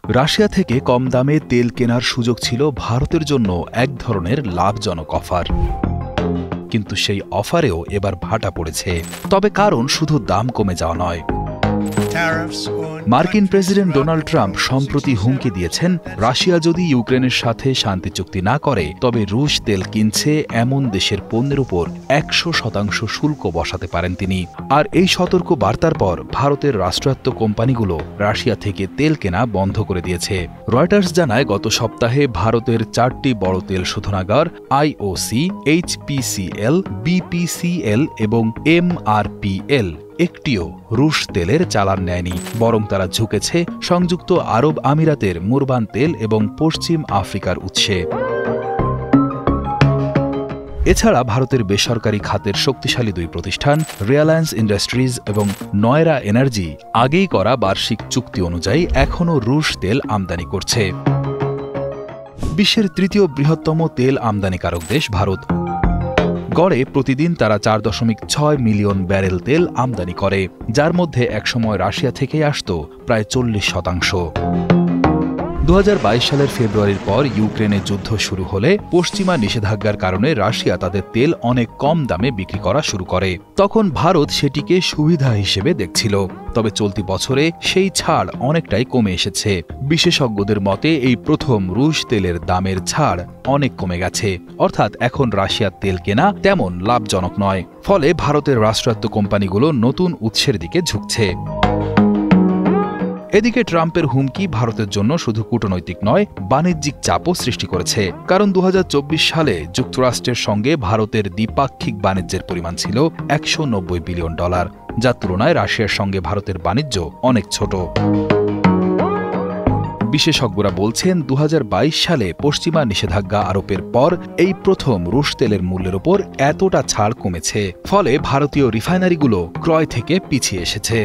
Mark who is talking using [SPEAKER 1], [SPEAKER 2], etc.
[SPEAKER 1] Russia থেকে কম দামে তেল কেনার সুযোগ ছিল ভারতের জন্য এক ধরনের লাভজনক অফার। কিন্তু সেই অফারেও এবার ভাটা পড়েছে। তবে কারণ শুধু দাম কমে যাওয়া নয়। মার্কিন প্রেসিডেন্ট ডোনাল্ড ট্রাম্প সম্প্রতি হুমকি দিয়েছেন, রাশিয়া যদি ইউক্রেনের সাথে শান্তি চুক্তি না করে তবে রুশ তেল কিনছে এমন দেশের পণ্যের উপর 100% শুল্ক বসাতে পারেন তিনি। আর এই সতর্ক বার্তার পর ভারতের রাষ্ট্রায়ত্ত কোম্পানিগুলো রাশিয়া থেকে তেল কেনা বন্ধ করে দিয়েছে। রয়টার্স জানায়, গত সপ্তাহে ভারতের 4টি বড় তেল শোধনাগার আইওসি, এইচপিসিএল, বিপিসিএল এবং এমআরপিএল একটিও রুশ তেলের চালান নেয়নি, বরং তারা ঝুঁকেছে সংযুক্ত আরব আমিরাতের মুরবান তেল এবং পশ্চিম আফ্রিকার উৎসে। এছাড়া ভারতের বেসরকারি খাতের শক্তিশালী দুই প্রতিষ্ঠান রিলায়েন্স ইন্ডাস্ট্রিজ এবং নয়রা এনার্জি আগেই করা বার্ষিক চুক্তি অনুযায়ী এখনও রুশ তেল আমদানি করছে। বিশ্বের তৃতীয় বৃহত্তম তেল আমদানিকারক দেশ ভারত। গড়ে প্রতিদিন তারা 4.6 মিলিয়ন ব্যারেল তেল আমদানি করে, যার মধ্যে একসময় রাশিয়া থেকেই আসত প্রায় 40%। 2022 সালের ফেব্রুয়ারির পর ইউক্রেনে যুদ্ধ শুরু হলে পশ্চিমা নিষেধাজ্ঞার কারণে রাশিয়া তাদের তেল অনেক কম দামে বিক্রি করা শুরু করে। তখন ভারত সেটিকে সুবিধা হিসেবে দেখছিল। তবে চলতি বছরে সেই ছাড় অনেকটাই কমে এসেছে। বিশেষজ্ঞদের মতে এই প্রথম রুশ তেলের দামের ছাড় অনেক কমে গেছে, অর্থাৎ এখন রাশিয়ার তেল কেনা তেমন লাভজনক নয়। ফলে ভারতের রাষ্ট্রায়ত্ত কোম্পানিগুলো নতুন উৎসের দিকে ঝুঁকছে। এদিকে ট্রাম্পের হুমকি ভারতের জন্য শুধু কূটনৈতিক নয়, বাণিজ্যিক চাপও সৃষ্টি করেছে। কারণ 2024 সালে যুক্তরাষ্ট্রের সঙ্গে ভারতের দ্বিপাক্ষিক বাণিজ্যের পরিমাণ ছিল $190 বিলিয়ন, যার তুলনায় রাশিয়ার সঙ্গে ভারতের বাণিজ্য অনেক ছোট। বিশেষজ্ঞরা বলছেন, 2022 সালে পশ্চিমা নিষেধাজ্ঞা আরোপের পর এই প্রথম রুশ তেলের মূল্যের ওপর এতটা ছাড় কমেছে। ফলে ভারতীয় রিফাইনারিগুলো ক্রয় থেকে পিছিয়ে এসেছে।